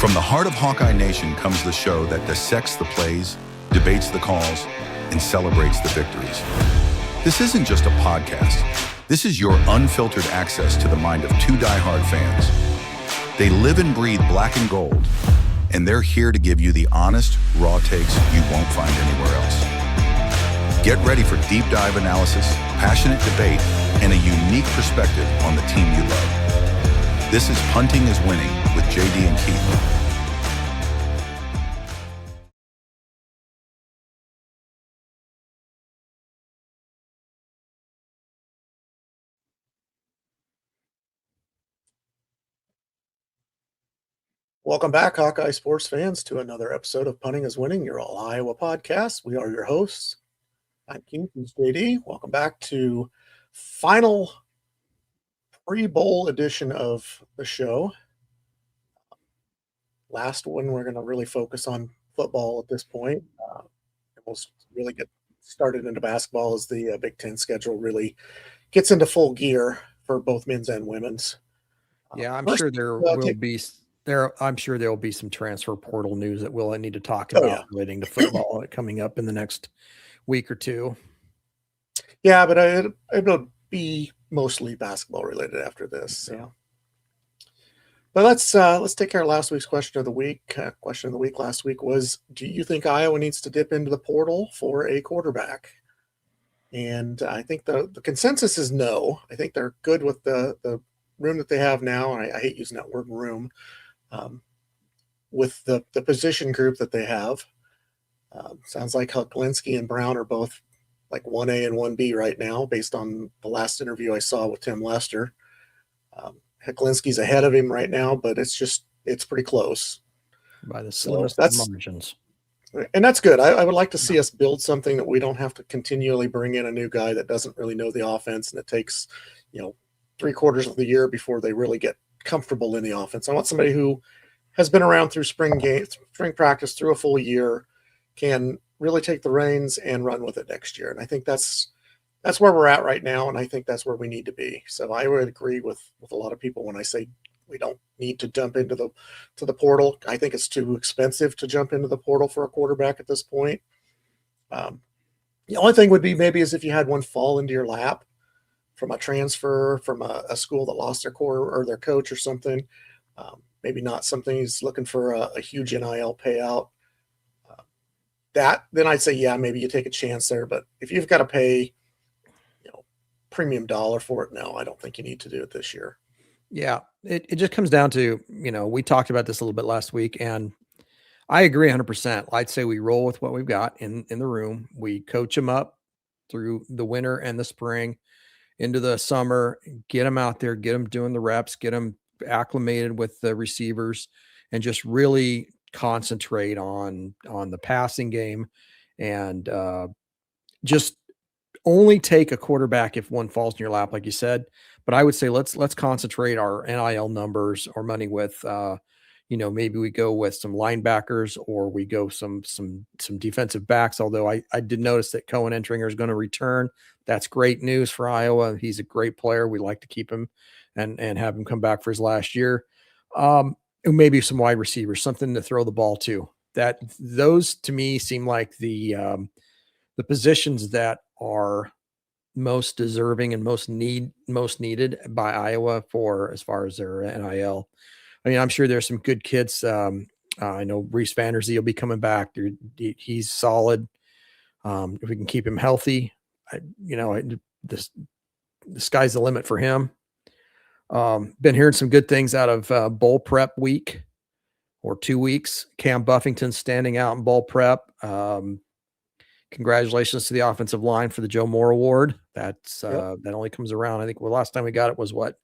From the heart of Hawkeye Nation comes the show that dissects the plays, debates the calls, and celebrates the victories. This isn't just a podcast. This is your unfiltered access to the mind of two diehard fans. They live and breathe black and gold, and they're here to give you the honest, raw takes you won't find anywhere else. Get ready for deep dive analysis, passionate debate, and a unique perspective on the team you love. This is Punting is Winning with JD and Keith. Welcome back, Hawkeye sports fans, to another episode of Punting is Winning, your all Iowa podcast. We are your hosts. I'm Keith, and JD. Welcome back to final pre-bowl edition of the show. Last one, we're going to really focus on football at this point. And we'll really get started into basketball as the Big Ten schedule really gets into full gear for both men's and women's. I'm sure there will be some transfer portal news that we'll need to talk about relating to football coming up in the next week or two. Yeah, but it'll be mostly basketball related after this. So. Yeah. But let's take care of last week's question of the week. Question of the week last week was, do you think Iowa needs to dip into the portal for a quarterback? And I think the consensus is no. I think they're good with the room that they have now. And I hate using that word room. With the position group that they have. Sounds like Hawkeyes and Brown are both like 1A and 1B right now, based on the last interview I saw with Tim Lester. Hawkeyes ahead of him right now, but it's pretty close. By the slimmest of margins. And that's good. I would like to see us build something that we don't have to continually bring in a new guy that doesn't really know the offense, and it takes, 3/4 of the year before they really get comfortable in the offense. I want somebody who has been around through spring practice, through a full year, can really take the reins and run with it next year. And I think that's where we're at right now, and I think that's where we need to be. So I would agree with a lot of people when I say we don't need to jump into the portal. I think it's too expensive to jump into the portal for a quarterback at this point. The only thing would be maybe is if you had one fall into your lap from a transfer from a school that lost their core or their coach or something. Maybe not something he's looking for a huge NIL payout. Then I'd say, yeah, maybe you take a chance there. But if you've got to pay, premium dollar for it, no, I don't think you need to do it this year. Yeah, it just comes down to, we talked about this a little bit last week, and I agree 100%. I'd say we roll with what we've got in the room. We coach them up through the winter and the spring into the summer, get them out there, get them doing the reps, get them acclimated with the receivers, and just really concentrate on the passing game, and just only take a quarterback if one falls in your lap, like you said. But I would say let's concentrate our NIL numbers or money with maybe we go with some linebackers, or we go some defensive backs. Although I did notice that Cohen Entringer is going to return. That's great news for Iowa. He's a great player. We like to keep him and have him come back for his last year. Maybe some wide receivers, something to throw the ball to. Those to me seem like the positions that are most deserving and most needed by Iowa for as far as their NIL. I mean, I'm sure there's some good kids. I know Reese Vanderzee will be coming back. He's solid. If we can keep him healthy, the sky's the limit for him. Been hearing some good things out of bowl prep week or 2 weeks. Cam Buffington standing out in bowl prep. Congratulations to the offensive line for the Joe Moore Award. That only comes around. I think last time we got it was what,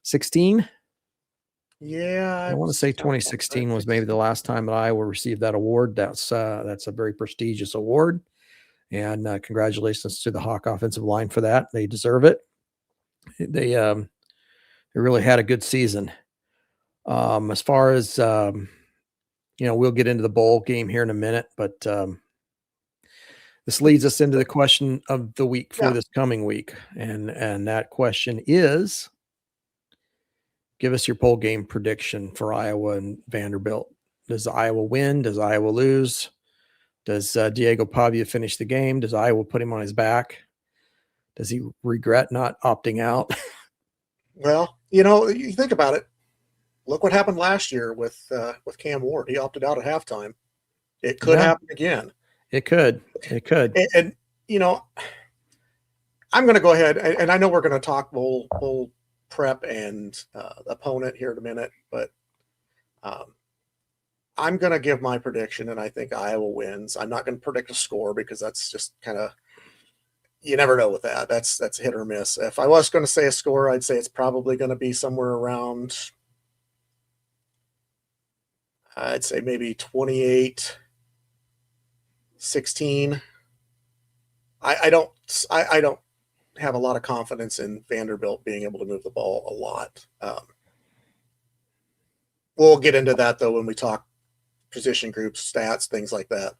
16? Yeah, I want to say 2016 was maybe the last time that Iowa received that award. That's a very prestigious award, and congratulations to the Hawk offensive line for that. They deserve it. They really had a good season. As far as we'll get into the bowl game here in a minute, but this leads us into the question of the week for this coming week. And that question is, give us your bowl game prediction for Iowa and Vanderbilt. Does Iowa win? Does Iowa lose? Does Diego Pavia finish the game? Does Iowa put him on his back? Does he regret not opting out? Well, you think about it. Look what happened last year with Cam Ward. He opted out at halftime. It could happen again. It could. It could. And I'm going to go ahead, and I know we're going to talk bowl prep and opponent here in a minute, but I'm going to give my prediction, and I think Iowa wins. I'm not going to predict a score because that's just kind of, you never know with that. That's hit or miss. If I was going to say a score, I'd say it's probably going to be somewhere around, I'd say maybe 28-16. I don't have a lot of confidence in Vanderbilt being able to move the ball a lot. We'll get into that though when we talk position groups, stats, things like that.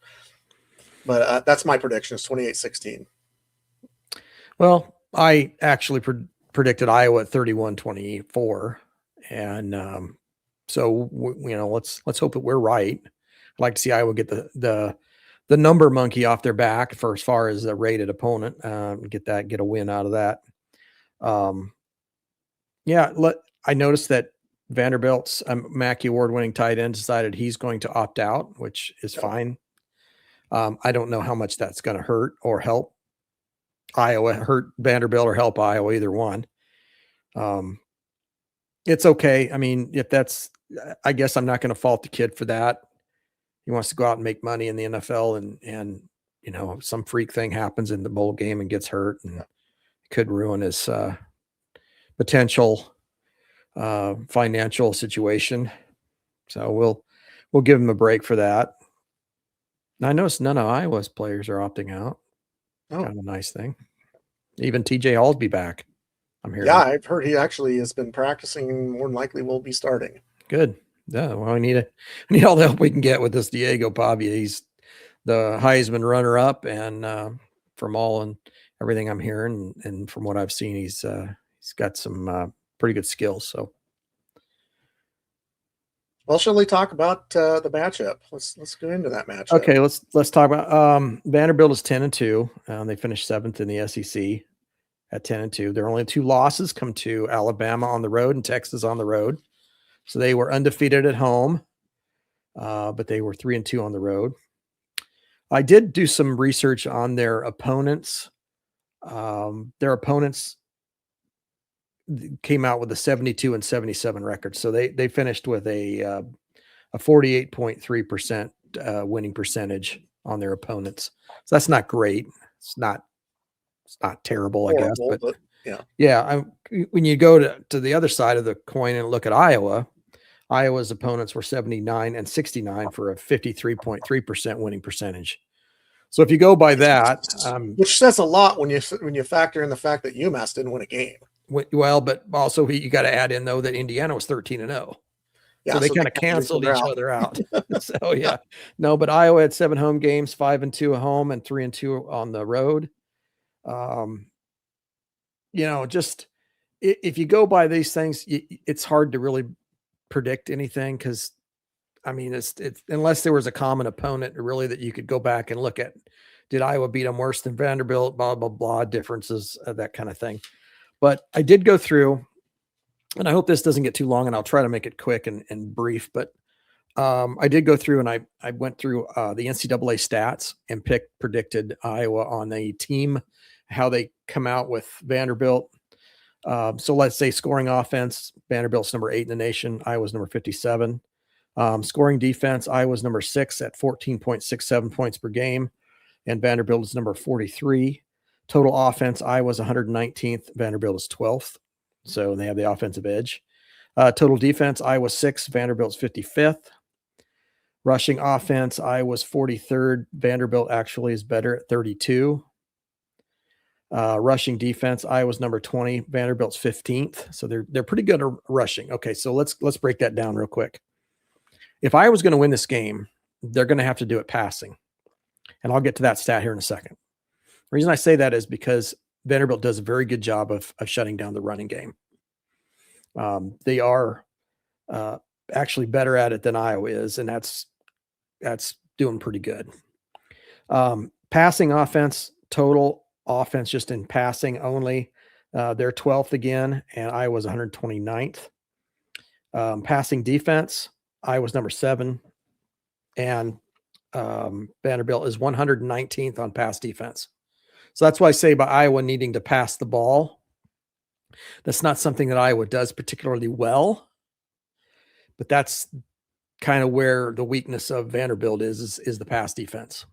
But that's my prediction, is 28-16. Well, I actually predicted Iowa at 31-24, and so let's hope that we're right. I'd like to see Iowa get the number monkey off their back for as far as a rated opponent, get a win out of that. I noticed that Vanderbilt's Mackey Award-winning tight end decided he's going to opt out, which is fine. I don't know how much that's going to hurt or help Iowa, hurt Vanderbilt or help Iowa, either one. It's okay. I mean, I guess I'm not going to fault the kid for that. He wants to go out and make money in the NFL, and some freak thing happens in the bowl game and gets hurt, and it could ruin his potential financial situation. So we'll give him a break for that. I noticed none of Iowa's players are opting out. Oh. Kind of a nice thing. Even TJ Hall's be back, I'm hearing. Yeah, I've heard he actually has been practicing. More than likely will be starting. Good. Yeah, well, we need all the help we can get with this Diego Pavia. He's the Heisman runner-up, and from all and everything I'm hearing and from what I've seen, he's got some pretty good skills. So, well, shall we talk about the matchup? Let's go into that matchup. Okay, let's talk about Vanderbilt is 10-2. They finished 7th in the SEC at 10-2. Their only 2 losses come to Alabama on the road and Texas on the road. So they were undefeated at home, but they were 3-2 on the road. I did do some research on their opponents. Their opponents came out with a 72-77 record. So they finished with a 48.3% winning percentage on their opponents. So that's not great. It's not terrible, I guess. But yeah. When you go to the other side of the coin and look at Iowa's opponents were 79-69 for a 53.3% winning percentage. So if you go by that, which says a lot when you factor in the fact that UMass didn't win a game. Well, but also you got to add in though that Indiana was 13-0. Yeah, so they kind of canceled each other out. So yeah, no, but Iowa had 7 home games, 5-2 at home and 3-2 on the road. Just if you go by these things, it's hard to really predict anything because, I mean, it's unless there was a common opponent really that you could go back and look at. Did Iowa beat them worse than Vanderbilt? Blah blah blah, differences, that kind of thing. But I did go through, and I hope this doesn't get too long, and I'll try to make it quick and brief. But I did go through, and I went through the NCAA stats and predicted Iowa on the team, how they come out with Vanderbilt. So let's say scoring offense, Vanderbilt's number 8 in the nation, Iowa's number 57. Scoring defense, Iowa's number 6 at 14.67 points per game, and Vanderbilt is number 43. Total offense, Iowa's 119th, Vanderbilt is 12th. So they have the offensive edge. Total defense, Iowa 6, Vanderbilt's 55th. Rushing offense, Iowa's 43rd. Vanderbilt actually is better at 32. Rushing defense, Iowa's number 20, Vanderbilt's 15th. So they're pretty good at rushing. Okay, so let's break that down real quick. If Iowa's going to win this game, they're going to have to do it passing. And I'll get to that stat here in a second. The reason I say that is because Vanderbilt does a very good job of shutting down the running game. They are actually better at it than Iowa is, and that's doing pretty good. Passing offense, total offense just in passing only, they're 12th again, and Iowa's 129th. Passing defense, Iowa's number 7, and Vanderbilt is 119th on pass defense. So that's why I say by Iowa needing to pass the ball, that's not something that Iowa does particularly well, but that's kind of where the weakness of Vanderbilt is the pass defense.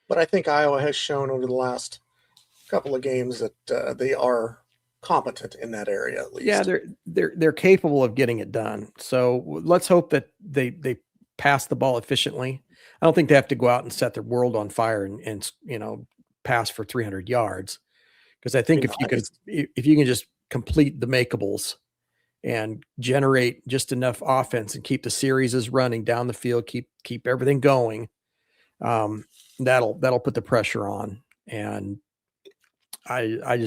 But I think Iowa has shown over the last couple of games that they are competent in that area, at least. Yeah, they're capable of getting it done. So let's hope that they pass the ball efficiently. I don't think they have to go out and set their world on fire and pass for 300 yards, because I think if you can just complete the makeables and generate just enough offense and keep the series running down the field, keep everything going, that'll put the pressure on. And I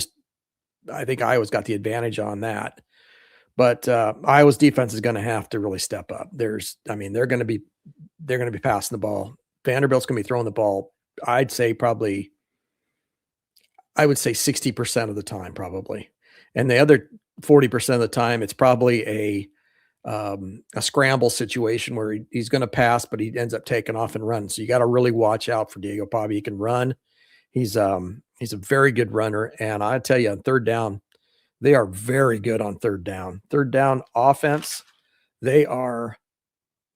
think Iowa's got the advantage on that. But Iowa's defense is going to have to really step up. They're going to be passing the ball. Vanderbilt's going to be throwing the ball. I would say 60% of the time, probably. And the other 40% of the time, it's probably a scramble situation where he's going to pass, but he ends up taking off and running. So you got to really watch out for Diego Pavia. He can run. He's a very good runner. And I tell you, on third down, they are very good on third down. Third down offense, they are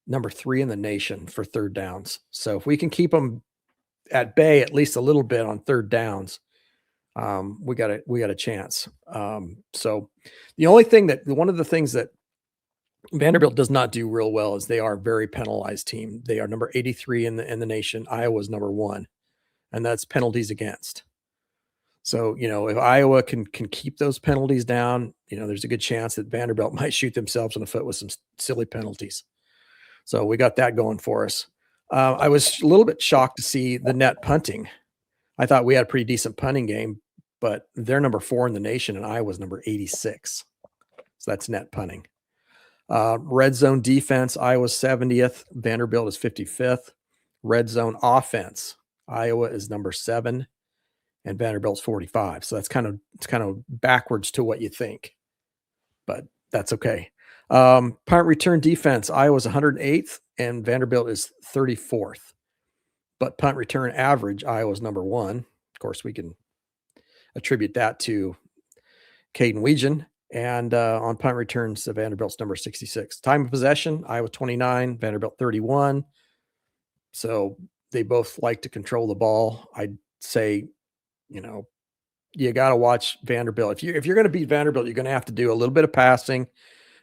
number 3 in the nation for third downs. So if we can keep them at bay at least a little bit on third downs, we got a chance. So one of the things that Vanderbilt does not do real well is they are a very penalized team. They are number 83 in the nation. Iowa's number 1, and that's penalties against. So, if Iowa can keep those penalties down, there's a good chance that Vanderbilt might shoot themselves in the foot with some silly penalties. So we got that going for us. I was a little bit shocked to see the net punting. I thought we had a pretty decent punting game, but they're number 4 in the nation, and Iowa's number 86. So that's net punting. Red zone defense, Iowa's 70th. Vanderbilt is 55th. Red zone offense, Iowa is number 7, and Vanderbilt's 45. So it's kind of backwards to what you think, but that's okay. Punt return defense, Iowa's 108th, and Vanderbilt is 34th. But punt return average, Iowa's number 1. Of course, we can attribute that to Caden Weegan. And on punt returns, Vanderbilt's number 66. Time of possession, Iowa 29, Vanderbilt 31. So they both like to control the ball. I'd say, you got to watch Vanderbilt. If you're going to beat Vanderbilt, you're going to have to do a little bit of passing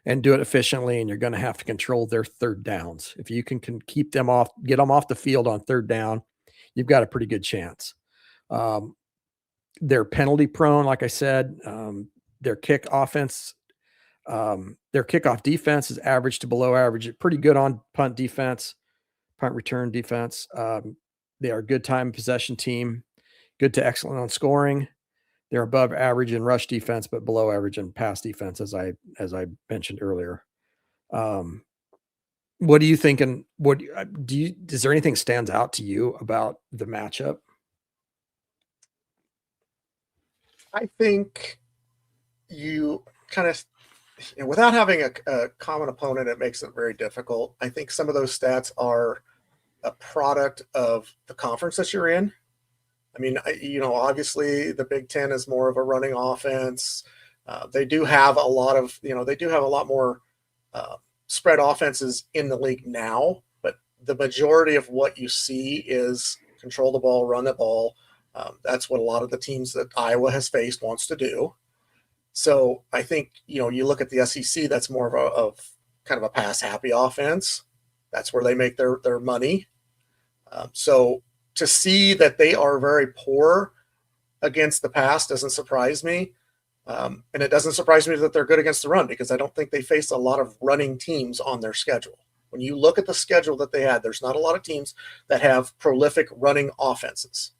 and do it efficiently, and you're going to have to control their third downs. If you can keep them off, get them off the field on third down, you've got a pretty good chance. They're penalty prone, like I said. Their kickoff defense is average to below average. Pretty good on punt defense, punt return defense. They are a good time possession team, good to excellent on scoring. They're above average in rush defense, but below average in pass defense, as I mentioned earlier. What are you thinking? Is there anything stands out to you about the matchup? I think you kind of, without having a common opponent, it makes it very difficult. I think some of those stats are a product of the conference that you're in. I mean, obviously the Big Ten is more of a running offense. They do have a lot more spread offenses in the league now, but the majority of what you see is control the ball, run the ball. That's what a lot of the teams that Iowa has faced wants to do. So I think, you look at the SEC, that's more of kind of a pass happy offense. That's where they make their money. So to see that they are very poor against the pass doesn't surprise me. And it doesn't surprise me that they're good against the run, because I don't think they face a lot of running teams on their schedule. When you look at the schedule that they had, there's not a lot of teams that have prolific running offenses.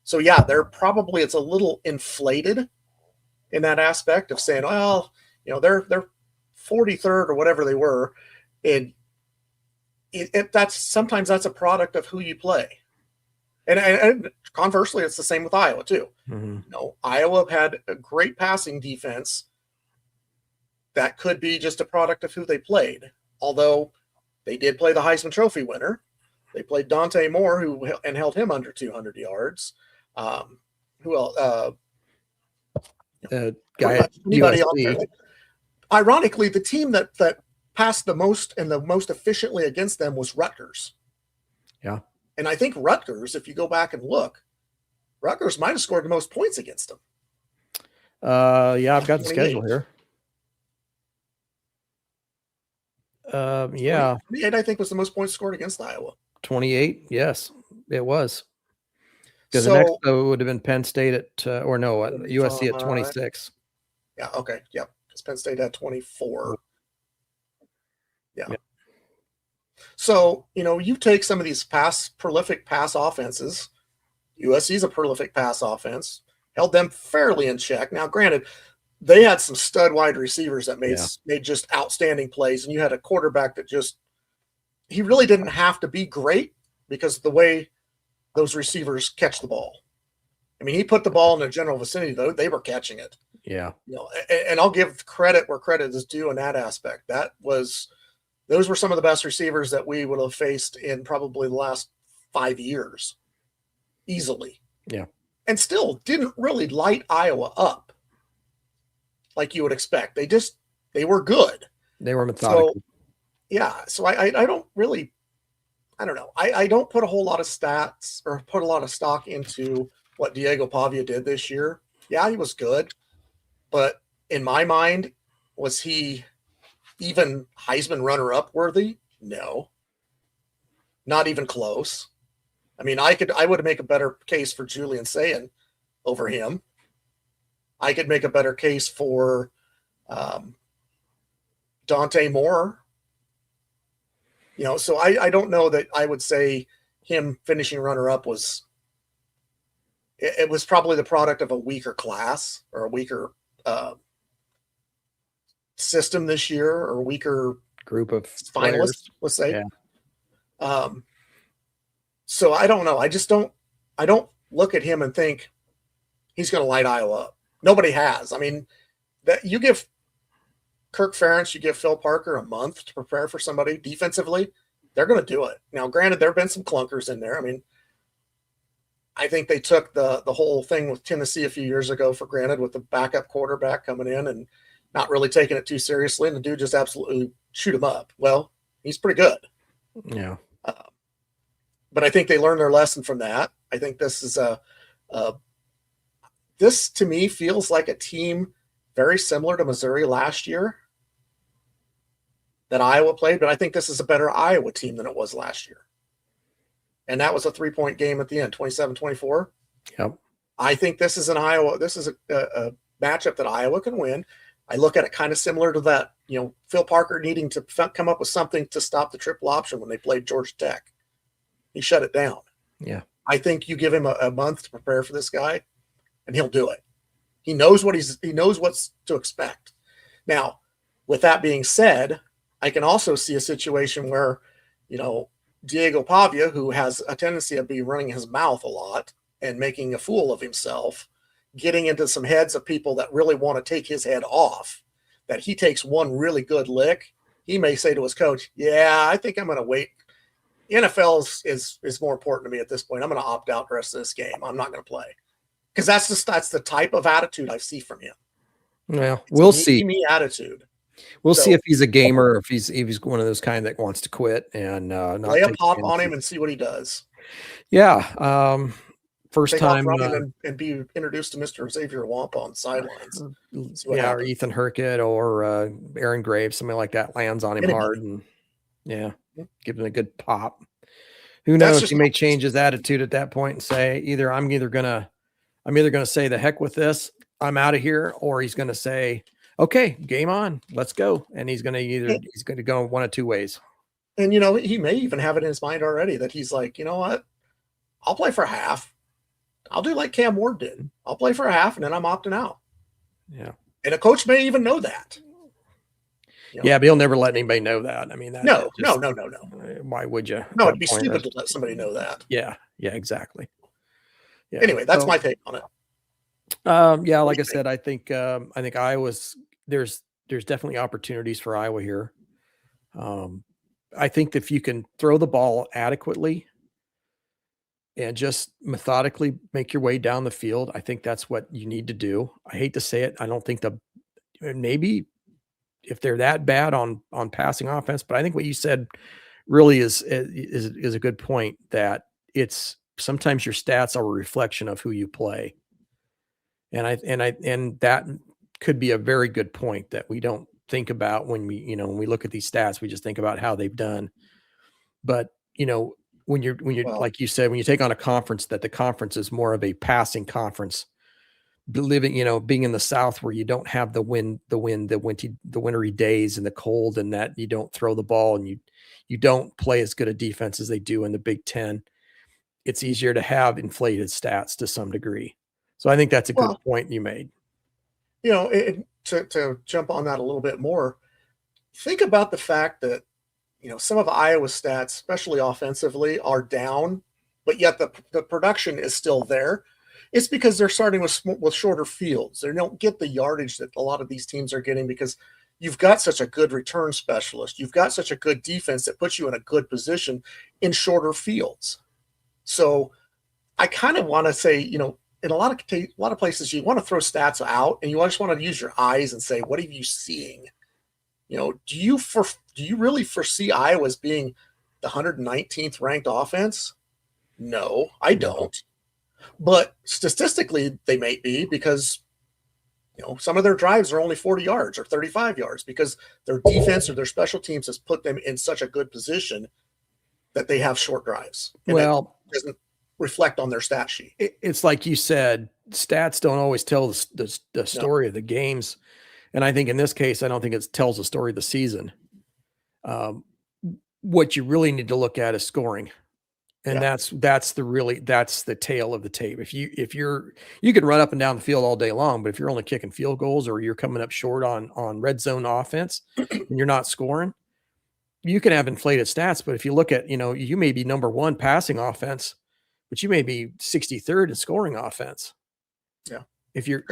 So yeah, it's a little inflated in that aspect of saying, well, they're 43rd or whatever they were, And that's sometimes that's a product of who you play. And conversely, it's the same with Iowa too. Iowa had a great passing defense that could be just a product of who they played. Although they did play the Heisman Trophy winner. They played Dante Moore, and held him under 200 yards. Who else? Guy at USC. Ironically, the team that passed the most and the most efficiently against them was Rutgers. Yeah. And I think Rutgers, if you go back and look, Rutgers might have scored the most points against them. Yeah, I've got the schedule here. Yeah. 28, I think, was the most points scored against Iowa. 28, yes, it was. Because the next would have been Penn State at, USC at 26. Yeah, okay, yep. Because Penn State had 24. Yeah. So, you take some of these prolific pass offenses. USC's a prolific pass offense. Held them fairly in check. Now, granted, they had some stud wide receivers that made just outstanding plays, and you had a quarterback that he really didn't have to be great because of the way those receivers catch the ball. I mean, he put the ball in the general vicinity, though. They were catching it. Yeah. And I'll give credit where credit is due in that aspect. Those were some of the best receivers that we would have faced in probably the last 5 years. Easily. Yeah. And still didn't really light Iowa up like you would expect. They were good. They were methodical. So I don't really, I don't know. I don't put a whole lot of stats or put a lot of stock into what Diego Pavia did this year. Yeah, he was good. But in my mind, was he even Heisman runner-up worthy? No. Not even close. I mean, I would make a better case for Julian Sayin over him. I could make a better case for Dante Moore. So I don't know that I would say him finishing runner-up was probably the product of a weaker class or a weaker system this year or a weaker group of finalists, let's say. Yeah. So I don't know. I don't look at him and think he's going to light Iowa up. Nobody has. I mean, that you give Kirk Ferentz, you give Phil Parker a month to prepare for somebody defensively, they're going to do it. Now, granted, there have been some clunkers in there. I mean, I think they took the whole thing with Tennessee a few years ago for granted with the backup quarterback coming in and not really taking it too seriously, and the dude just absolutely shoot him up. Well, he's pretty good. Yeah. But I think they learned their lesson from that. I think this is this to me feels like a team very similar to Missouri last year that Iowa played, but I think this is a better Iowa team than it was last year. And that was a 3-point game at the end, 27-24. Yep. I think this is a matchup that Iowa can win. I look at it kind of similar to that, Phil Parker needing to come up with something to stop the triple option when they played Georgia Tech. He shut it down. Yeah. I think you give him a month to prepare for this guy, and he'll do it. He knows he knows what's to expect. Now, with that being said, I can also see a situation where, Diego Pavia, who has a tendency of be running his mouth a lot and making a fool of himself, getting into some heads of people that really want to take his head off, that he takes one really good lick, he may say to his coach, yeah, I think I'm going to wait. NFL is more important to me at this point. I'm going to opt out the rest of this game. I'm not going to play. Because that's the type of attitude I see from him. Well, we'll see. Me attitude. We'll see if he's a gamer or if he's one of those kind that wants to quit and not lay a pop on him and see what he does. Yeah. First Take time and be introduced to Mr. Xavier Wampa on the sidelines. Yeah, or Ethan Herkett or Aaron Graves, something like that lands on him hard and give him a good pop. Who knows? He may change his attitude at that point and say, I'm either gonna say the heck with this, I'm out of here, or he's gonna say, okay, game on, let's go. And he's gonna go one of two ways. And he may even have it in his mind already that he's like, you know what? I'll play for half. I'll do like Cam Ward did. I'll play for a half and then I'm opting out. Yeah. And a coach may even know that. Yeah, but he'll never let anybody know that. I mean, No. Why would you? No, it'd be stupid to let somebody know that. Yeah, exactly. Yeah. Anyway, that's my take on it. Yeah, like I said, I think Iowa's there's definitely opportunities for Iowa here. I think if you can throw the ball adequately and just methodically make your way down the field, I think that's what you need to do. I hate to say it. I don't think maybe if they're that bad on passing offense, but I think what you said really is a good point, that it's sometimes your stats are a reflection of who you play. And that could be a very good point that we don't think about when we look at these stats. We just think about how they've done. But, when you're like you said, when you take on a conference, that the conference is more of a passing conference, being in the South where you don't have the wintry days and the cold, and that you don't throw the ball and you don't play as good a defense as they do in the Big Ten. It's easier to have inflated stats to some degree. So I think that's a good point you made. To jump on that a little bit more, think about the fact that, some of Iowa's stats, especially offensively, are down, but yet the production is still there. It's because they're starting with shorter fields. They don't get the yardage that a lot of these teams are getting because you've got such a good return specialist. You've got such a good defense that puts you in a good position in shorter fields. So I kind of want to say, in a lot of places, you want to throw stats out and you just want to use your eyes and say, what are you seeing? Do you really foresee Iowa as being the 119th ranked offense? No, I don't. But statistically, they may be, because some of their drives are only 40 yards or 35 yards because their defense or their special teams has put them in such a good position that they have short drives. And it doesn't reflect on their stat sheet. It's like you said, stats don't always tell the story of the games. And I think in this case, I don't think it tells the story of the season. What you really need to look at is scoring. And that's the tail of the tape. If you can run up and down the field all day long, but if you're only kicking field goals or you're coming up short on red zone offense and you're not scoring, you can have inflated stats. But if you look at, you may be number one passing offense, but you may be 63rd in scoring offense. Yeah. If you're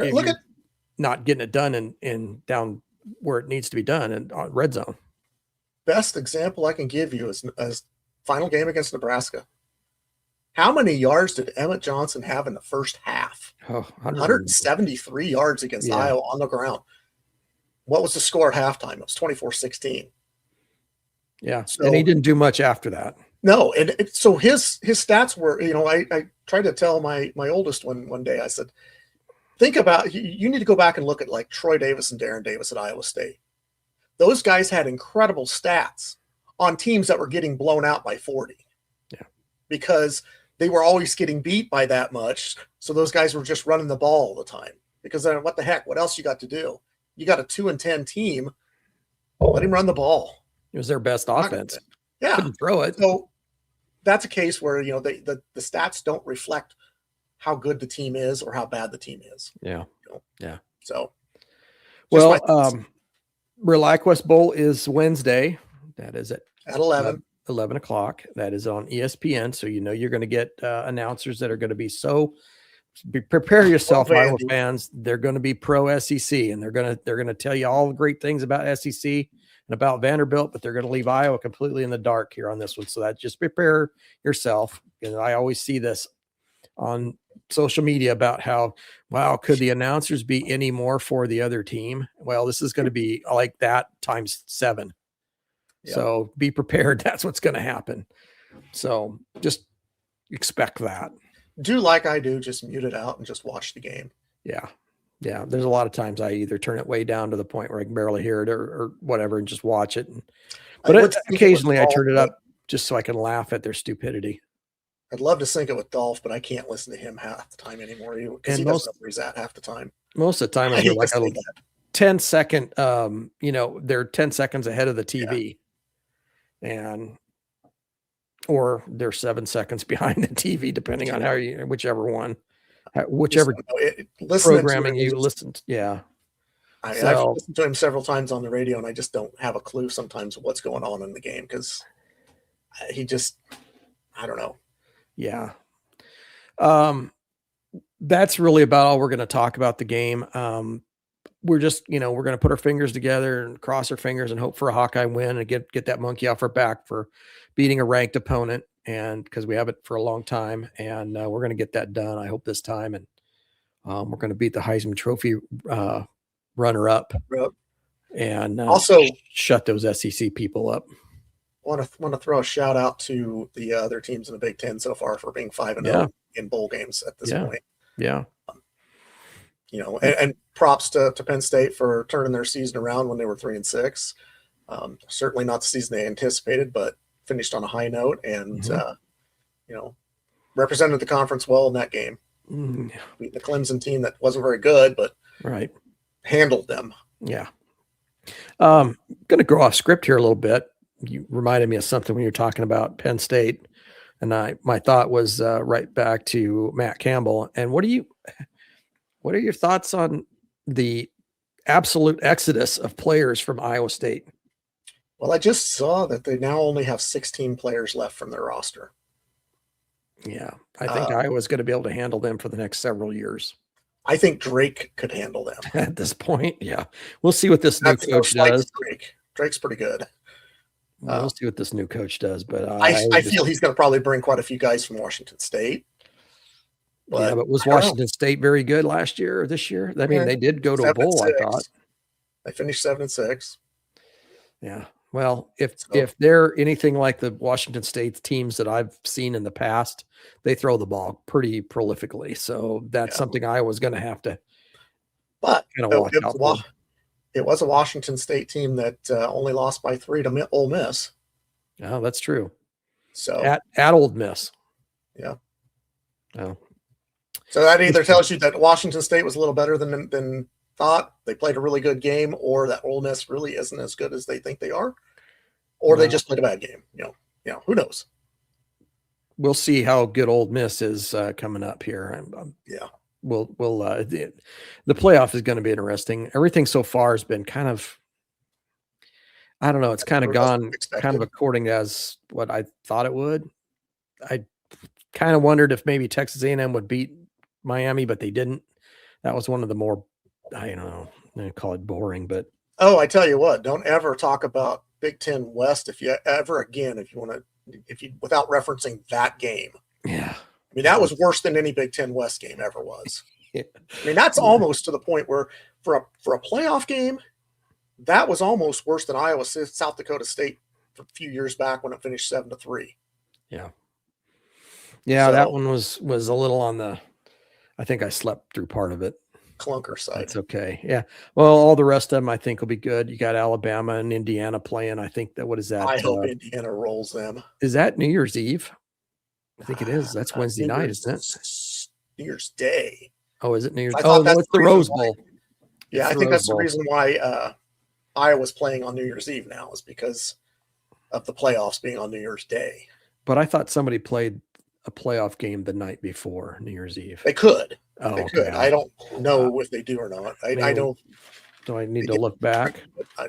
not getting it done in down where it needs to be done and on red zone. Best example I can give you is final game against Nebraska. How many yards did Emmett Johnson have in the first half? 173 yards against Iowa on the ground. What was the score at halftime? It was 24-16. Yeah, so, and he didn't do much after that. No, and so his stats were, I tried to tell my oldest one day, I said, think about, you need to go back and look at like Troy Davis and Darren Davis at Iowa State. Those guys had incredible stats on teams that were getting blown out by 40. Yeah. Because they were always getting beat by that much. So those guys were just running the ball all the time. Because then what the heck? What else you got to do? You got a 2-10 team. Let him run the ball. It was their best offense. Yeah. Couldn't throw it. So that's a case where, the stats don't reflect how good the team is or how bad the team is. Yeah. Yeah. So. Reliaquest Bowl is Wednesday. That is at 11 o'clock. That is on ESPN. So, you're going to get announcers that are going to be prepare yourself, Iowa fans. They're going to be pro SEC, and they're going to tell you all the great things about SEC and about Vanderbilt, but they're going to leave Iowa completely in the dark here on this one. So that just prepare yourself. And I always see this on social media about how, wow, could the announcers be any more for the other team? Well, this is going to be like that times 7. Yeah. So be prepared. That's what's going to happen. So just expect that. Do like I do, just mute it out and just watch the game. Yeah. Yeah. There's a lot of times I either turn it way down to the point where I can barely hear it or whatever and just watch it. But occasionally I turn it up just so I can laugh at their stupidity. I'd love to sync it with Dolph, but I can't listen to him half the time anymore because he doesn't know where he's at half the time. Most of the time, I like a 10-second, they're 10 seconds ahead of the TV. Yeah. Or they're 7 seconds behind the TV, depending on whichever programming you listen to. Yeah. I've listened to him several times on the radio, and I just don't have a clue sometimes what's going on in the game because he just, I don't know. Yeah. That's really about all we're going to talk about the game. We're just, we're going to put our fingers together and cross our fingers and hope for a Hawkeye win and get that monkey off our back for beating a ranked opponent. And because we have it for a long time, and we're going to get that done. I hope this time. And we're going to beat the Heisman Trophy runner up and also shut those SEC people up. Want to throw a shout out to the other teams in the Big Ten so far for being 5-0 in bowl games at this point. Yeah. And props to Penn State for turning their season around when they were 3-6. Certainly not the season they anticipated, but finished on a high note and, represented the conference well in that game. Beat the Clemson team that wasn't very good, but handled them. Yeah. Going to go off script here a little bit. You reminded me of something when you were talking about Penn State, and my thought was right back to Matt Campbell. And what are your thoughts on the absolute exodus of players from Iowa State? Well, I just saw that they now only have 16 players left from their roster. Yeah, I think Iowa's going to be able to handle them for the next several years. I think Drake could handle them. At this point, yeah. We'll see what this new coach does. Drake's pretty good. We'll see what this new coach does, but I feel he's going to probably bring quite a few guys from Washington State. But was Washington State very good last year or this year? I mean, they did go to a bowl, I thought. They finished 7-6. Yeah. Well, if they're anything like the Washington State teams that I've seen in the past, they throw the ball pretty prolifically. So that's something Iowa's going to have to kind of watch out for. It was a Washington State team that only lost by 3 to Ole Miss. Oh, that's true. So at Ole Miss. Yeah. Oh. So that either tells you that Washington State was a little better than thought. They played a really good game, or that Ole Miss really isn't as good as they think they are, or they just played a bad game. Who knows? We'll see how good Ole Miss is coming up here. We'll the playoff is going to be interesting. Everything so far has been kind of, I don't know. It's kind of gone kind of according as what I thought it would. I kind of wondered if maybe Texas A&M would beat Miami, but they didn't. That was one of the more, I don't know, I call it boring, but. Oh, I tell you what, don't ever talk about Big Ten West without referencing that game. Yeah. I mean, that was worse than any Big Ten West game ever was. I mean, that's almost to the point where for a playoff game, that was almost worse than Iowa South Dakota State a few years back when it finished 7-3. Yeah. Yeah, so, that one was a little on the, I think I slept through part of it. Clunker side. That's okay. Yeah. Well, all the rest of them I think will be good. You got Alabama and Indiana playing. I think that, what is that? I hope Indiana rolls them. Is that New Year's Eve? I think it is. That's Wednesday night, isn't it? New Year's Day. Oh, is it New Year's? Oh, no, it's the Rose Bowl. Yeah, I think that's the reason why Iowa's playing on New Year's Eve now, is because of the playoffs being on New Year's Day. But I thought somebody played a playoff game the night before New Year's Eve. They could. Oh, they could. I don't know if they do or not. I don't. Do I need to look back? I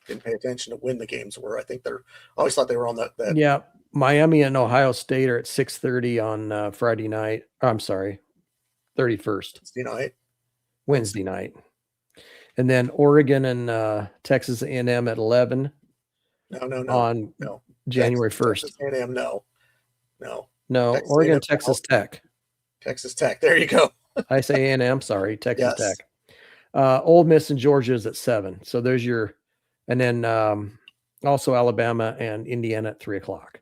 didn't pay attention to when the games were. I think I always thought they were on that. Yeah. Miami and Ohio State are at 6:30 on Friday night. I'm sorry, 31st. Wednesday night. And then Oregon and Texas A&M at 11. No. January 1st. Texas A&M, no. Texas Oregon, A&M, Texas Tech. Texas Tech. There you go. I say A&M. Sorry, Texas Tech. Ole Miss and Georgia is at 7. So there's your, and then also Alabama and Indiana at 3:00.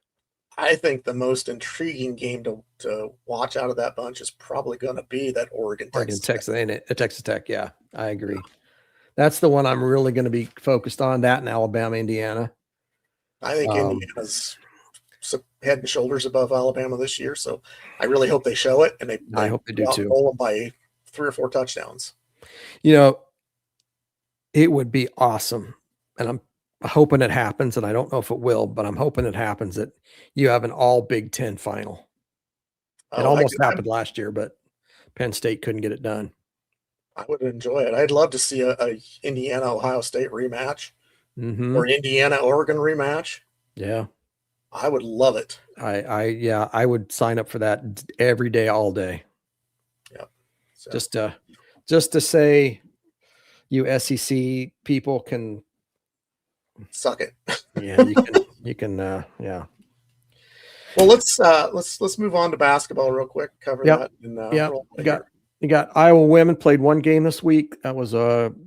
I think the most intriguing game to watch out of that bunch is probably going to be that Texas Tech. Yeah, I agree. That's the one I'm really going to be focused on. That and Alabama, Indiana. I think Indiana's head and shoulders above Alabama this year, so I really hope they show it, and I hope they do too. Roll them by 3 or 4 touchdowns. It would be awesome, and I'm hoping it happens, and I don't know if it will, but I'm hoping it happens, that you have an all Big Ten final. It almost happened last year, but Penn State couldn't get it done. I would enjoy it. I'd love to see a Indiana Ohio State rematch or Indiana Oregon rematch. Yeah. I would love it. I would sign up for that every day, all day. Yeah. So. Just to say, you SEC people can suck it. Yeah, you can. Yeah. Well, let's move on to basketball real quick. Cover that. And, You got Iowa women played one game this week. That was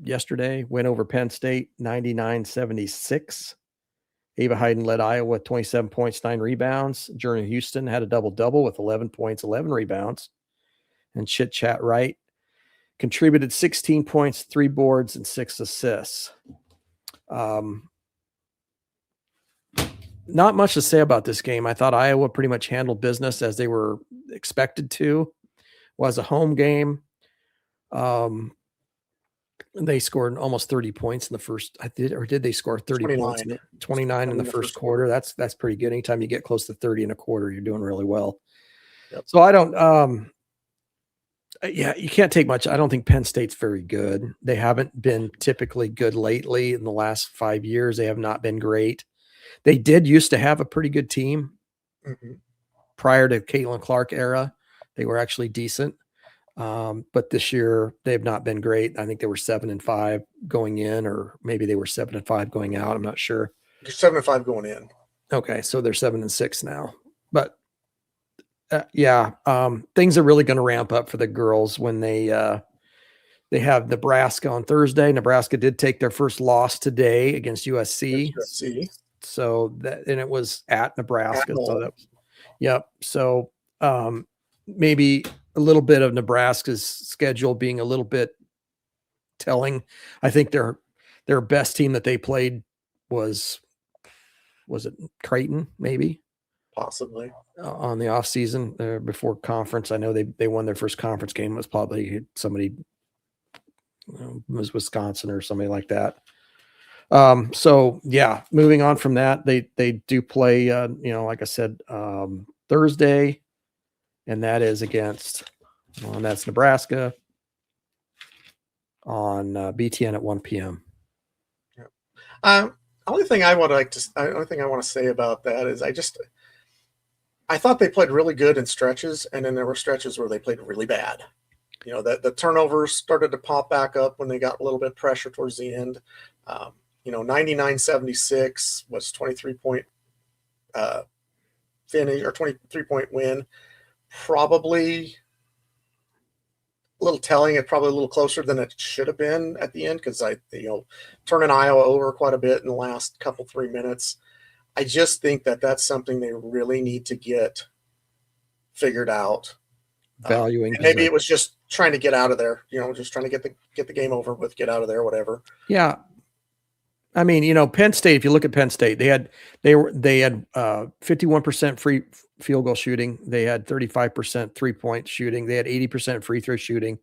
yesterday. Win over Penn State 99-76. Ava Heiden led Iowa with 27 points, 9 rebounds. Jordan Houston had a double-double with 11 points, 11 rebounds. And Chit Chat Wright contributed 16 points, 3 boards, and 6 assists. Not much to say about this game. I thought Iowa pretty much handled business as they were expected to. Was a home game. They scored almost 30 points in the first. Did they score 30 points? 29 in the first quarter. That's pretty good. Anytime you get close to 30 in a quarter, you're doing really well. Yep. So I don't. You can't take much. I don't think Penn State's very good. They haven't been typically good lately. In the last 5 years, they have not been great. They did used to have a pretty good team prior to Caitlin Clark era. They were actually decent. But this year they've not been great. I think they were 7-5 going in, or maybe they were 7-5 going out. I'm not sure. They're 7-5 going in. Okay. So they're 7-6 now, but things are really going to ramp up for the girls when they have Nebraska on Thursday. Nebraska did take their first loss today against USC. So and it was at Nebraska. So maybe a little bit of Nebraska's schedule being a little bit telling. I think their best team that they played was it Creighton, maybe? Possibly. On the off season before conference. I know they won their first conference game. It was probably somebody, was Wisconsin or somebody like that. Moving on from that, they do play, like I said, Thursday, and that is against, that's Nebraska on BTN at 1 p.m. Only thing I want to say about that is I thought they played really good in stretches, and then there were stretches where they played really bad. The turnovers started to pop back up when they got a little bit of pressure towards the end. 99-76 was 23-point finish, or 23-point win. Probably a little telling. It probably a little closer than it should have been at the end, because turning Iowa over quite a bit in the last 3 minutes. I just think that's something they really need to get figured out. Valuing. Maybe it was just trying to get out of there, just trying to get the game over with, get out of there, whatever. Yeah. I mean, Penn State, if you look at Penn State, they had 51% free field goal shooting. They had 35% 3-point shooting. They had 80% free throw shooting.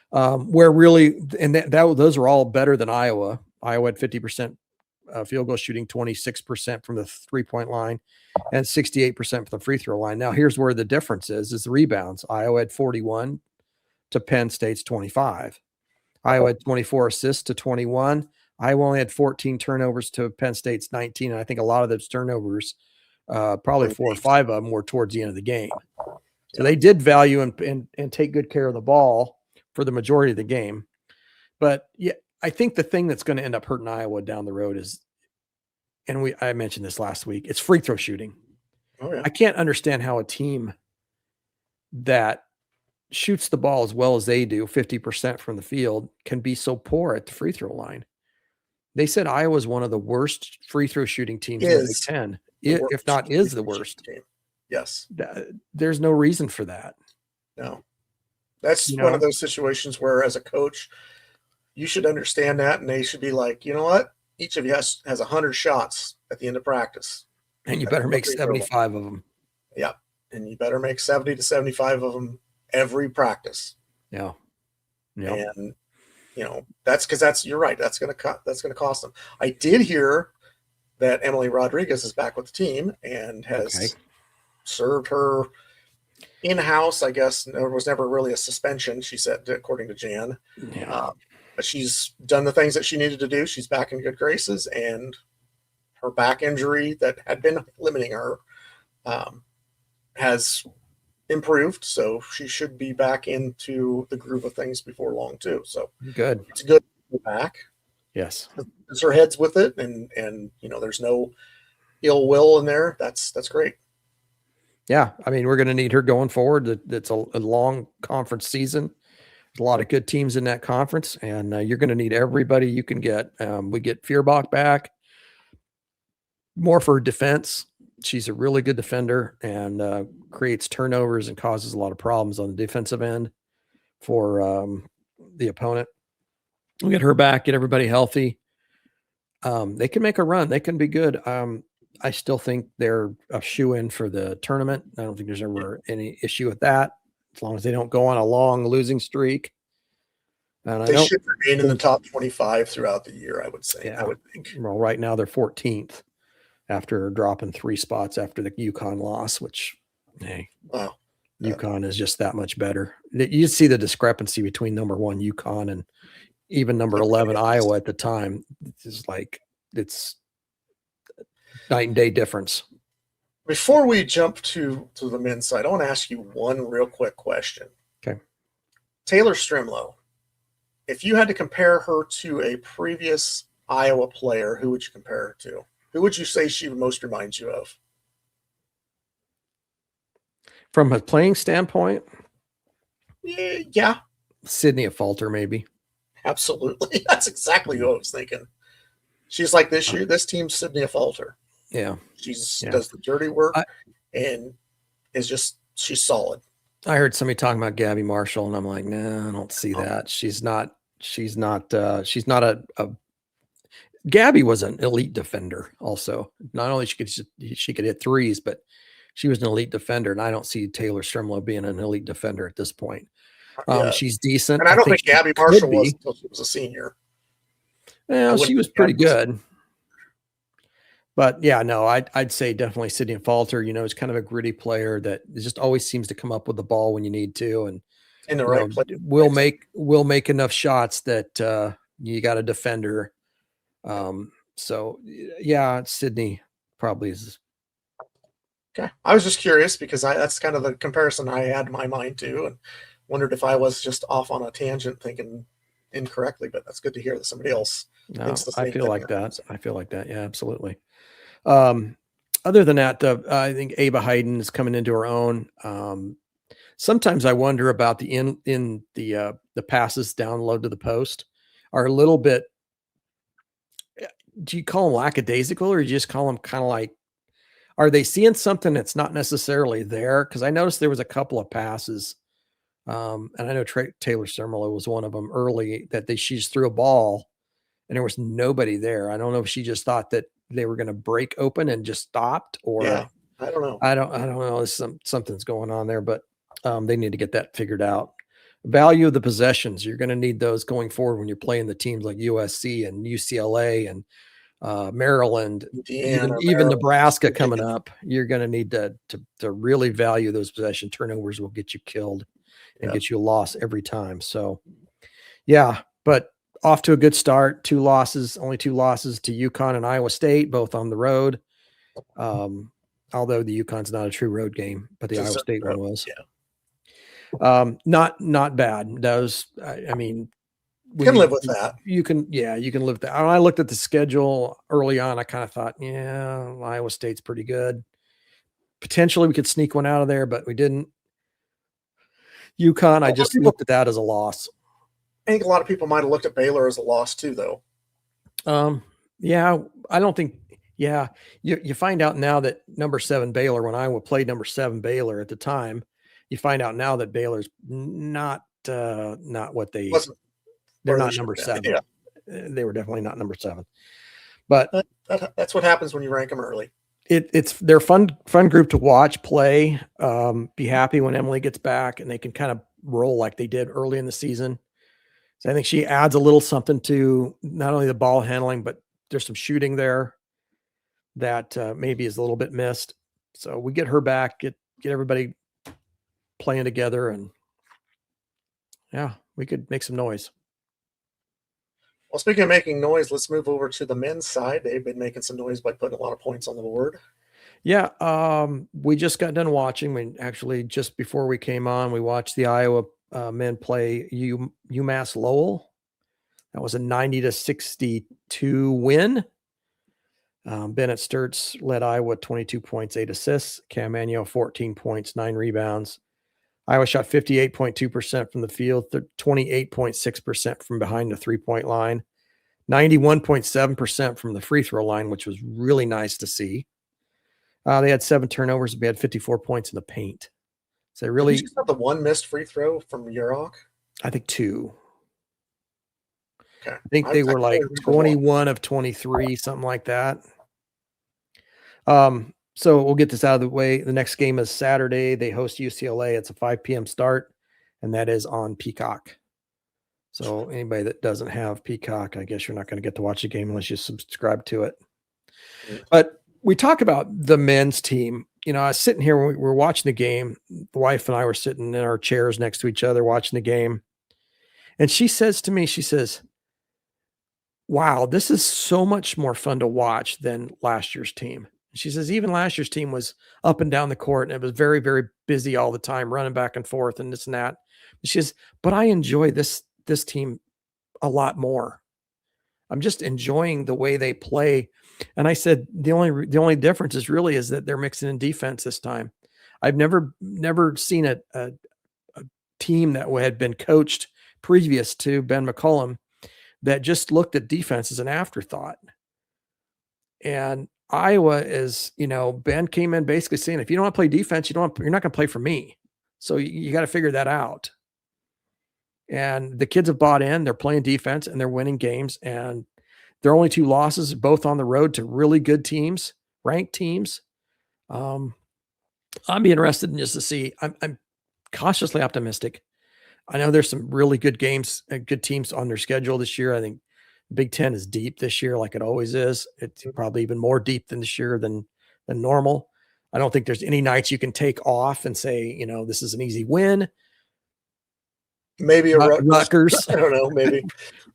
Where really, and those are all better than Iowa. Iowa had 50% field goal shooting, 26% from the 3-point line, and 68% from the free throw line. Now, here's where the difference is the rebounds. Iowa had 41 to Penn State's 25. Iowa had 24 assists to 21. Iowa only had 14 turnovers to Penn State's 19. And I think a lot of those turnovers, probably 4 or 5 of them, were towards the end of the game. So they did value and take good care of the ball for the majority of the game. But yeah, I think the thing that's going to end up hurting Iowa down the road is, and I mentioned this last week, it's free throw shooting. Oh, yeah. I can't understand how a team that shoots the ball as well as they do, 50% from the field, can be so poor at the free throw line. They said Iowa is one of the worst free throw shooting teams in the Big Ten, if not is the worst. Yes. There's no reason for that. No. That's one of those situations where, as a coach, you should understand that, and they should be like, you know what? Each of you has 100 shots at the end of practice. And you better make 75 of them. Yeah. And you better make 70 to 75 of them every practice. Yeah. And you're right. That's going to cost them. I did hear that Emily Rodriguez is back with the team and has served her, in-house, I guess there was never really a suspension, she said, according to Jan. Yeah. But she's done the things that she needed to do. She's back in good graces, and her back injury that had been limiting her has improved. So she should be back into the groove of things before long too. So Good. it's good to be back. Yes. As her head's with it, and there's no ill will in there. That's great. Yeah. I mean, we're going to need her going forward. It's a long conference season. There's a lot of good teams in that conference, and you're going to need everybody you can get. We get Feuerbach back, more for defense. She's a really good defender and creates turnovers and causes a lot of problems on the defensive end for the opponent. We'll get her back, get everybody healthy. They can make a run. They can be good. I still think they're a shoe-in for the tournament. I don't think there's ever any issue with that, as long as they don't go on a long losing streak. And they should remain in the top 25 throughout the year, I would say. Yeah. I would think. Well, right now they're 14th after dropping 3 spots after the UConn loss, which, hey, wow, UConn is just that much better. You see the discrepancy between number 1 UConn and even number 11 Iowa at the time. It's night and day difference. Before we jump to the men's side, I want to ask you one real quick question. Okay. Taylor Strimlow, if you had to compare her to a previous Iowa player, who would you compare her to? Who would you say she most reminds you of? From a playing standpoint? Yeah. Sydney Falter, maybe. Absolutely. That's exactly what I was thinking. She's like this year, this team's Sydney Falter. Yeah. Does the dirty work and she's solid. I heard somebody talking about Gabby Marshall, and I'm like, nah, I don't see that. She's not a Gabby was an elite defender also. Not only she could hit threes, but she was an elite defender, and I don't see Taylor Strimlow being an elite defender at this point. She's decent. And I don't think Gabby Marshall was until she was a senior. Well, she was pretty good. But yeah, no, I'd say definitely Sydney Falter, is kind of a gritty player that just always seems to come up with the ball when you need to. And in the right place. Will make enough shots that you got to defend her. So yeah, Sydney probably is. Okay. I was just curious because that's kind of the comparison I had in my mind too, and wondered if I was just off on a tangent thinking incorrectly, but that's good to hear that somebody else thinks the same I feel thing like there. that. I feel like that. Yeah, absolutely. Other than that, I think Ava Heiden is coming into her own. Sometimes I wonder about the passes down low to the post are a little bit. Do you call them lackadaisical, or do you just call them kind of like, are they seeing something that's not necessarily there? Because I noticed there was a couple of passes, and I know Taylor Strimlow was one of them early that she just threw a ball, and there was nobody there. I don't know if she just thought that they were going to break open and just stopped, or yeah, I don't know. I don't know. Something's going on there, but they need to get that figured out. Value of the possessions. You're going to need those going forward when you're playing the teams like USC and UCLA and Maryland, Indiana, even Nebraska coming up. You're going to need to really value those possession. Turnovers will get you killed and get you a loss every time. So yeah, but off to a good start. Only two losses to UConn and Iowa State, both on the road. Although the UConn's not a true road game, but the Iowa State one was. Yeah. Not bad. Those, I mean, you can live with that. You can live with that. When I looked at the schedule early on, I kind of thought, yeah, Iowa State's pretty good. Potentially we could sneak one out of there, but we didn't. UConn, I just looked at that as a loss. I think a lot of people might have looked at Baylor as a loss too, though. Yeah, I don't think. Yeah, you find out now that number 7 Baylor, when Iowa played number 7 Baylor at the time, you find out now that Baylor's not what they. They're not number 7. Yeah. They were definitely not number 7. But that's what happens when you rank them early. They're fun group to watch play. Be happy when Emily gets back and they can kind of roll like they did early in the season. So I think she adds a little something to not only the ball handling, but there's some shooting there that maybe is a little bit missed. So we get her back, get everybody playing together, and yeah, we could make some noise. Well, speaking of making noise, let's move over to the men's side. They've been making some noise by putting a lot of points on the board. Yeah, we just got done watching. We actually, just before we came on, we watched the Iowa men play UMass-Lowell. That was a 90-62 win. Bennett Sturtz led Iowa 22 points, 8 assists. Cam Manio 14 points, 9 rebounds. Iowa shot 58.2% from the field, 28.6% from behind the three-point line, 91.7% from the free throw line, which was really nice to see. They had 7 turnovers. We had 54 points in the paint. So really, did you just have the one missed free throw from Yurok? I think 2. Okay. I think they were like 21 of 23, something like that. So we'll get this out of the way. The next game is Saturday. They host UCLA. It's a 5 p.m. start, and that is on Peacock. So anybody that doesn't have Peacock, I guess you're not going to get to watch the game unless you subscribe to it. But we talk about the men's team. You know, I was sitting here when we were watching the game. The wife and I were sitting in our chairs next to each other watching the game. And she says to me, she says, wow, this is so much more fun to watch than last year's team. She says, even last year's team was up and down the court, and it was very, very busy all the time, running back and forth and this and that. She says, but I enjoy this team a lot more. I'm just enjoying the way they play. And I said, the only difference is that they're mixing in defense this time. I've never seen a team that had been coached previous to Ben McCollum that just looked at defense as an afterthought. And Iowa is, Ben came in basically saying, if you don't want to play defense, you're not going to play for me. So you got to figure that out. And the kids have bought in. They're playing defense and they're winning games. And their only 2 losses, both on the road to really good teams, ranked teams. I'll be interested in just to see. I'm cautiously optimistic. I know there's some really good games, good teams on their schedule this year. I think Big Ten is deep this year, like it always is. It's probably even more deep than this year than normal. I don't think there's any nights you can take off and say, this is an easy win. Maybe a Rutgers. I don't know. Maybe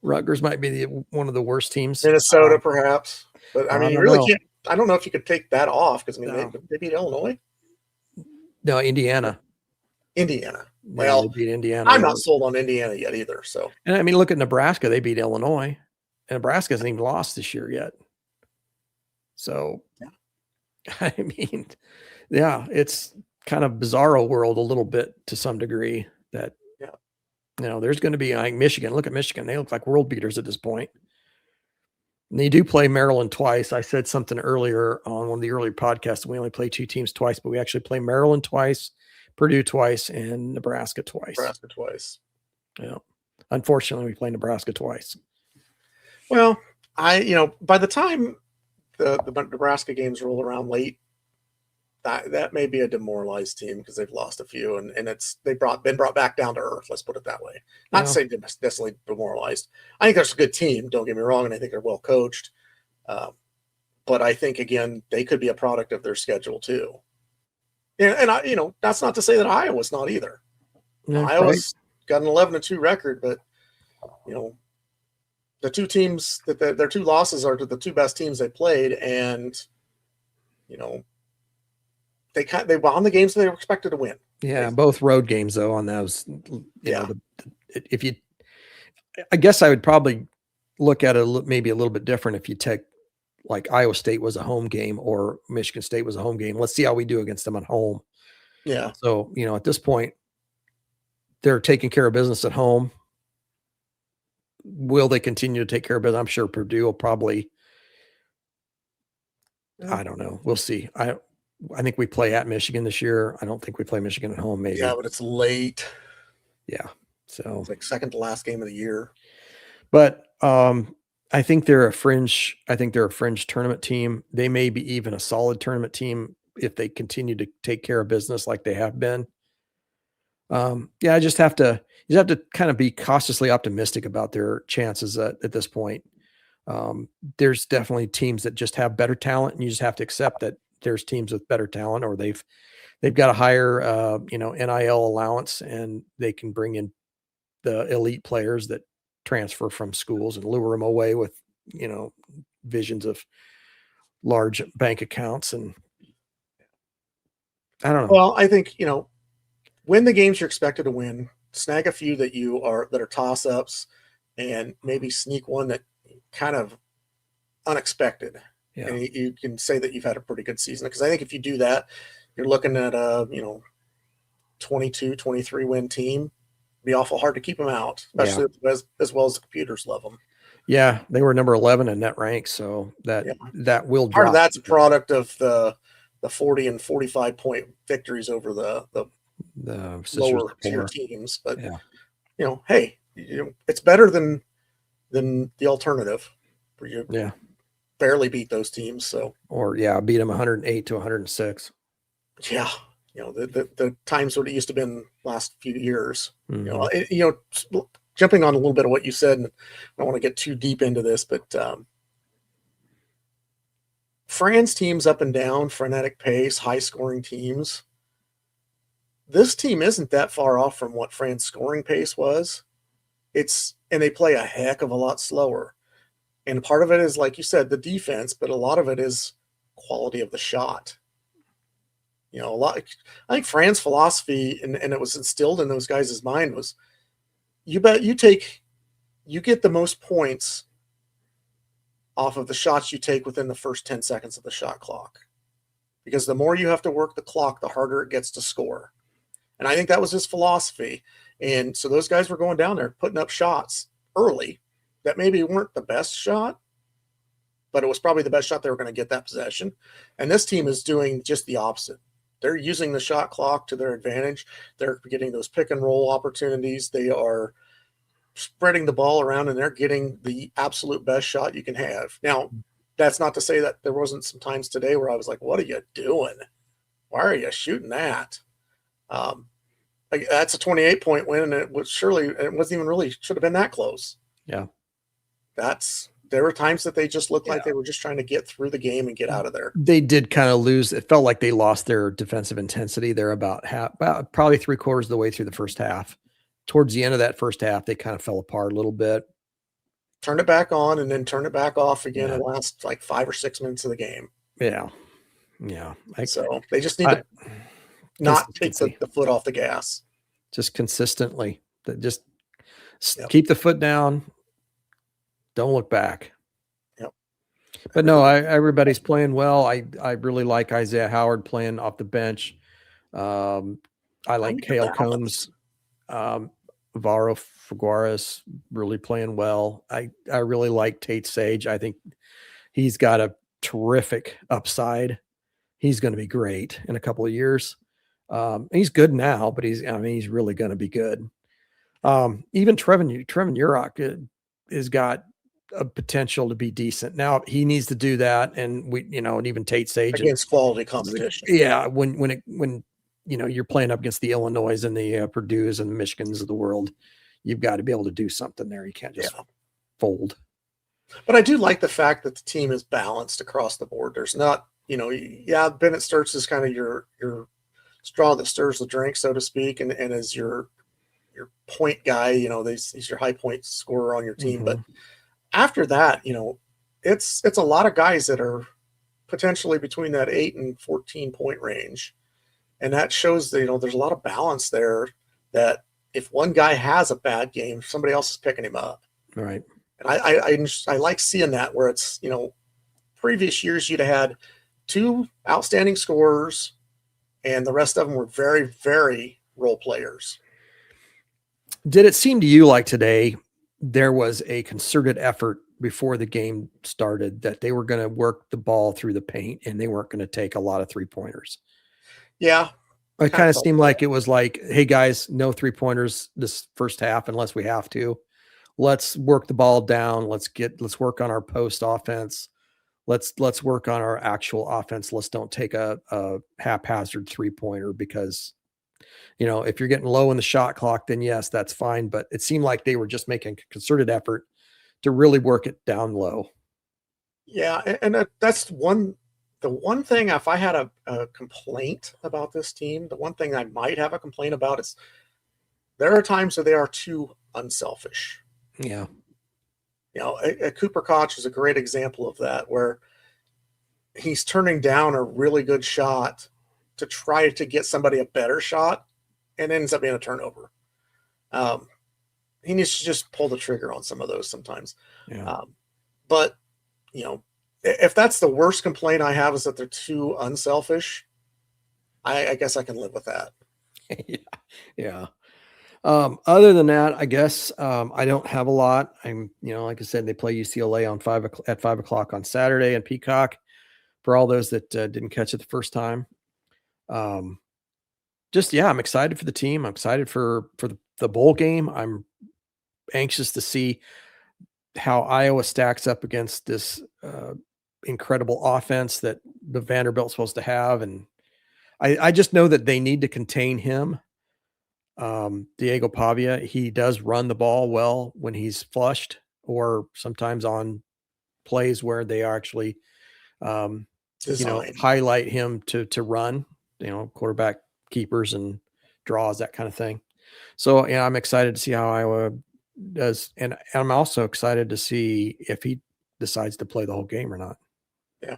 Rutgers might be one of the worst teams. Minnesota, perhaps. But I mean, you really can't. I don't know if you could take that off because they beat Illinois. No, Indiana. Well, they beat Indiana. I'm not sold on Indiana yet either. So, and I mean, look at Nebraska. They beat Illinois, and Nebraska hasn't even lost this year yet. So, I mean, it's kind of bizarro world a little bit to some degree. That there's going to be like Michigan. Look at Michigan; they look like world beaters at this point. And they do play Maryland twice. I said something earlier on one of the earlier podcasts. We only play 2 teams twice, but we actually play Maryland twice, Purdue twice, and Nebraska twice. Yeah. Unfortunately, we play Nebraska twice. Well, by the time the Nebraska games roll around late, that may be a demoralized team because they've lost a few and been brought back down to earth. Let's put it that way. Not to say they're necessarily demoralized. I think there's a good team. Don't get me wrong, and I think they're well coached. But I think again they could be a product of their schedule too. And that's not to say that Iowa's not either. Yeah, Iowa's got an 11-2 record, but the 2 teams their 2 losses are to the 2 best teams they played, and they won the games they were expected to win. Yeah, both road games though on those. I guess I would probably look at it maybe a little bit different if you take like Iowa State was a home game or Michigan State was a home game. Let's see how we do against them at home. Yeah. So, at this point, they're taking care of business at home. Will they continue to take care of business? I'm sure Purdue will probably, I don't know. We'll see. I think we play at Michigan this year. I don't think we play Michigan at home, maybe. Yeah, but it's late. Yeah. So it's like second to last game of the year. But I think they're a fringe tournament team. They may be even a solid tournament team if they continue to take care of business like they have been. You just have to kind of be cautiously optimistic about their chances at this point. There's definitely teams that just have better talent, and you just have to accept that there's teams with better talent, or they've they've got a higher, NIL allowance, and they can bring in the elite players that transfer from schools and lure them away with, visions of large bank accounts. And I don't know. Well, I think, win the games you're expected to win, snag a few that are toss ups, and maybe sneak one that kind of unexpected. Yeah. And you can say that you've had a pretty good season, because I think if you do that, you're looking at a 22, 23 win team. It'd be awful hard to keep them out, especially as well as the computers love them. Yeah, they were number 11 in net rank, so that will drop. Part of that's a product of the 40 and 45 point victories over the lower tier teams. But hey, it's better than the alternative, where you barely beat those teams. So beat them 108 to 106. Yeah, the times what it used to have been last few years. Jumping on a little bit of what you said, and I don't want to get too deep into this, but Fran's teams up and down, frenetic pace, high scoring teams. This team isn't that far off from what Fran's scoring pace was. And they play a heck of a lot slower. And part of it is, like you said, the defense, but a lot of it is quality of the shot. I think Fran's philosophy, and it was instilled in those guys' mind, was you get the most points off of the shots you take within the first 10 seconds of the shot clock. Because the more you have to work the clock, the harder it gets to score. And I think that was his philosophy. And so those guys were going down there, putting up shots early that maybe weren't the best shot, but it was probably the best shot they were going to get that possession. And this team is doing just the opposite. They're using the shot clock to their advantage. They're getting those pick and roll opportunities. They are spreading the ball around, and they're getting the absolute best shot you can have. Now, that's not to say that there wasn't some times today where I was like, what are you doing? Why are you shooting that? That's a 28-point win, and it wasn't even really should have been that close. Yeah. There were times that they just looked like they were just trying to get through the game and get out of there. They did kind of lose. It felt like they lost their defensive intensity. They're about probably 3/4 of the way through the first half. Towards the end of that first half, they kind of fell apart a little bit. Turn it back on and then turn it back off again in the last 5 or 6 minutes of the game. Yeah. Yeah. So they just need to not take the foot off the gas. Just consistently. Just keep the foot down. Don't look back. Yep. But no, everybody's playing well. I really like Isaiah Howard playing off the bench. I like Cale Combs. Varo Figueres really playing well. I really like Tate Sage. I think he's got a terrific upside. He's going to be great in a couple of years. He's good now, but he's really going to be good. Even Trevin Urach has got a potential to be decent. Now he needs to do that. And and even Tate Sage against quality competition. Yeah. When you're playing up against the Illinois and the Purdue's and the Michigans of the world, you've got to be able to do something there. You can't just fold. But I do like the fact that the team is balanced across the board. There's not, Bennett Sturts is kind of your straw that stirs the drink, so to speak, and as your point guy, he's your high point scorer on your team. Mm-hmm. But after that, it's a lot of guys that are potentially between that 8 and 14 point range. And that shows that, there's a lot of balance there, that if one guy has a bad game, somebody else is picking him up. Right. And I like seeing that, where it's, previous years you'd have had 2 outstanding scorers and the rest of them were very, very role players. Did it seem to you like today there was a concerted effort before the game started that they were going to work the ball through the paint and they weren't going to take a lot of 3-pointers? Yeah. It kind of seemed like it was like, hey guys, no 3-pointers this first half unless we have to. Let's work the ball down. Let's work on our post offense. Let's work on our actual offense. Let's don't take a haphazard 3-pointer, because if you're getting low in the shot clock, then yes, that's fine. But it seemed like they were just making a concerted effort to really work it down low. Yeah. And that's one The one thing, if I had a complaint about this team, the one thing I might have a complaint about is there are times where they are too unselfish. Yeah. A Cooper Koch is a great example of that, where he's turning down a really good shot to try to get somebody a better shot, and ends up being a turnover. He needs to just pull the trigger on some of those sometimes. Yeah. But if that's the worst complaint I have, is that they're too unselfish, I guess I can live with that. Yeah. Other than that, I guess I don't have a lot. Like I said, they play UCLA at 5 o'clock on Saturday in Peacock. For all those that didn't catch it the first time, I'm excited for the team. I'm excited for the bowl game. I'm anxious to see how Iowa stacks up against this incredible offense that the Vanderbilt's supposed to have, and I just know that they need to contain him. Diego Pavia, he does run the ball well when he's flushed, or sometimes on plays where they are actually, highlight him to run, quarterback keepers and draws, that kind of thing. So, I'm excited to see how Iowa does. And I'm also excited to see if he decides to play the whole game or not. Yeah.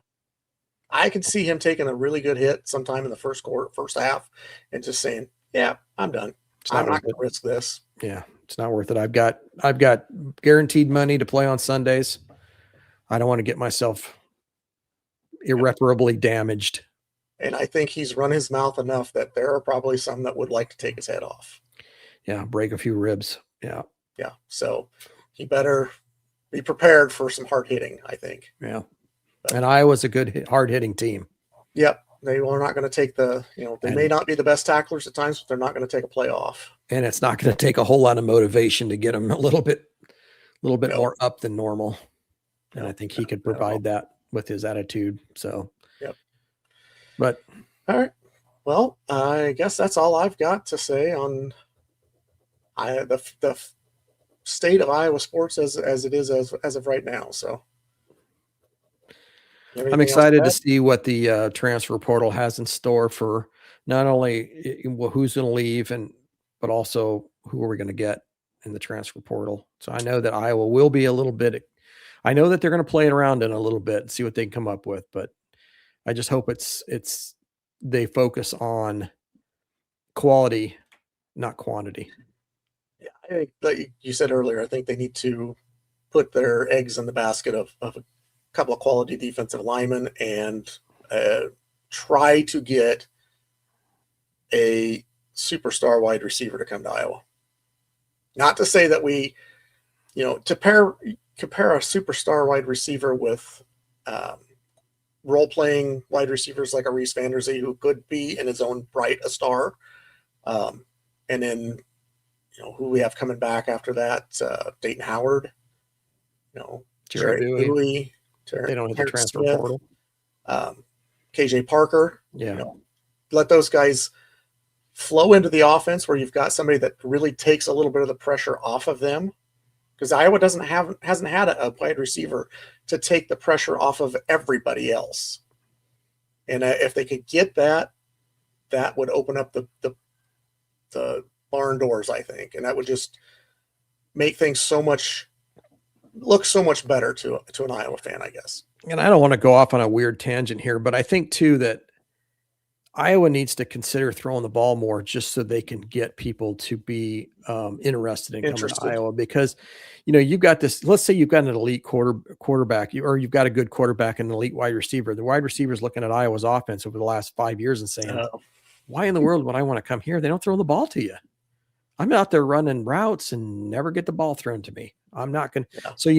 I could see him taking a really good hit sometime in the first half and just saying, yeah, I'm done. I'm not going to risk this. Yeah, it's not worth it. I've got guaranteed money to play on Sundays. I don't want to get myself irreparably damaged. And I think he's run his mouth enough that there are probably some that would like to take his head off. Yeah, break a few ribs. Yeah. Yeah. So he better be prepared for some hard hitting, I think. Yeah. And Iowa's a good hard hitting team. Yep. They are not going to take they may not be the best tacklers at times, but they're not going to take a play off. And it's not going to take a whole lot of motivation to get them a little bit more up than normal. And I think he could provide that with his attitude. So, yep. But all right. Well, I guess that's all I've got to say on the state of Iowa sports as it is as of right now. So I'm excited to see what the transfer portal has in store for not only who's going to leave, but also who are we going to get in the transfer portal. So I know that Iowa will be a little bit. I know that they're going to play it around in a little bit and see what they can come up with, but I just hope they focus on quality, not quantity. Yeah, I think, like you said earlier, I think they need to put their eggs in the basket of a couple of quality defensive linemen and try to get a superstar wide receiver to come to Iowa. Not to say that we, compare a superstar wide receiver with role-playing wide receivers like a Reese Vanderzee, who could be in his own right a star. And then, who we have coming back after that, Dayton Howard, Jared Bowie, they don't have the transfer Smith, portal. KJ Parker. Yeah. Let those guys flow into the offense where you've got somebody that really takes a little bit of the pressure off of them. Because Iowa hasn't had a wide receiver to take the pressure off of everybody else. And if they could get that would open up the barn doors, I think. And that would just make things look so much better to an Iowa fan, I guess. And I don't want to go off on a weird tangent here, but I think too that Iowa needs to consider throwing the ball more just so they can get people to be interested in coming to Iowa, because, you've got this, let's say you've got an elite quarterback, or you've got a good quarterback and an elite wide receiver. The wide receiver is looking at Iowa's offense over the last 5 years and saying, why in the world would I want to come here? They don't throw the ball to you. I'm out there running routes and never get the ball thrown to me. I'm not going to. Yeah. So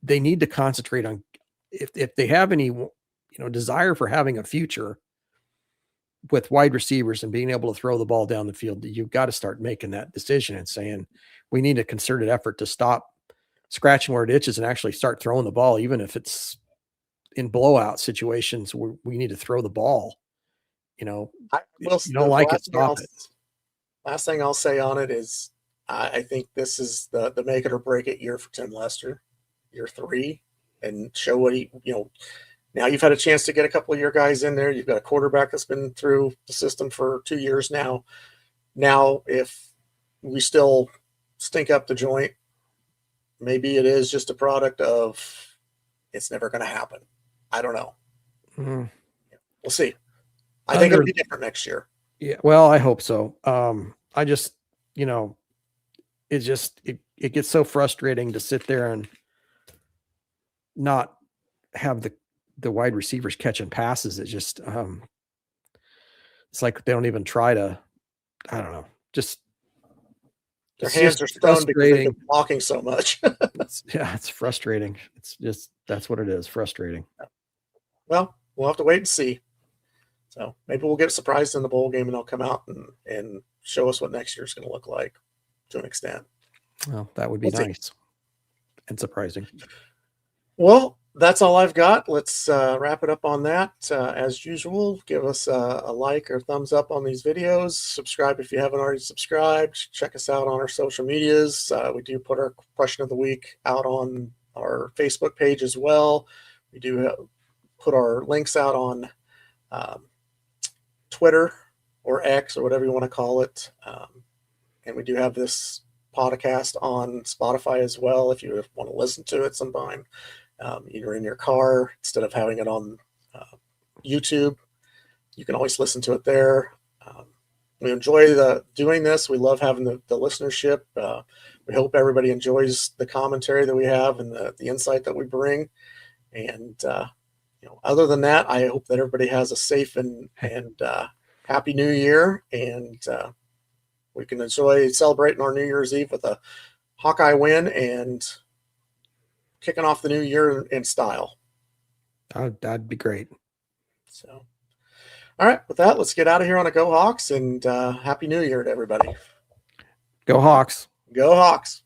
they need to concentrate on, if they have any, desire for having a future with wide receivers and being able to throw the ball down the field, you've got to start making that decision and saying, we need a concerted effort to stop scratching where it itches and actually start throwing the ball, even if it's in blowout situations where we need to throw the ball. You don't like it, stop it. Last thing I'll say on it is I think this is the make it or break it year for Tim Lester, year 3, and show what Now you've had a chance to get a couple of your guys in there. You've got a quarterback that's been through the system for 2 years now. Now, if we still stink up the joint, maybe it is just a product of it's never going to happen. I don't know. Mm-hmm. We'll see. I think it'll be different next year. Yeah, well, I hope so. I just, it gets so frustrating to sit there and not have the wide receivers catching passes. It just, it's like they don't even try to, I don't know, just their hands are stoned because they've been blocking so much. It's frustrating. It's just, that's what it is. Frustrating. Well, we'll have to wait and see. So maybe we'll get surprised in the bowl game and they'll come out and show us what next year's going to look like to an extent. Well, that would be nice and surprising. Well, that's all I've got. Let's wrap it up on that. As usual, give us a like or thumbs up on these videos. Subscribe if you haven't already subscribed. Check us out on our social medias. We do put our question of the week out on our Facebook page as well. We do put our links out on Twitter or X or whatever you want to call it. And we do have this podcast on Spotify as well if you want to listen to it sometime. Either in your car instead of having it on YouTube. You can always listen to it there. We enjoy doing this. We love having the listenership. We hope everybody enjoys the commentary that we have and the insight that we bring. And other than that, I hope that everybody has a safe and happy New Year, and we can enjoy celebrating our New Year's Eve with a Hawkeye win and kicking off the new year in style. That'd be great. So, all right, with that, let's get out of here on a Go Hawks, and Happy New Year to everybody. Go Hawks. Go Hawks.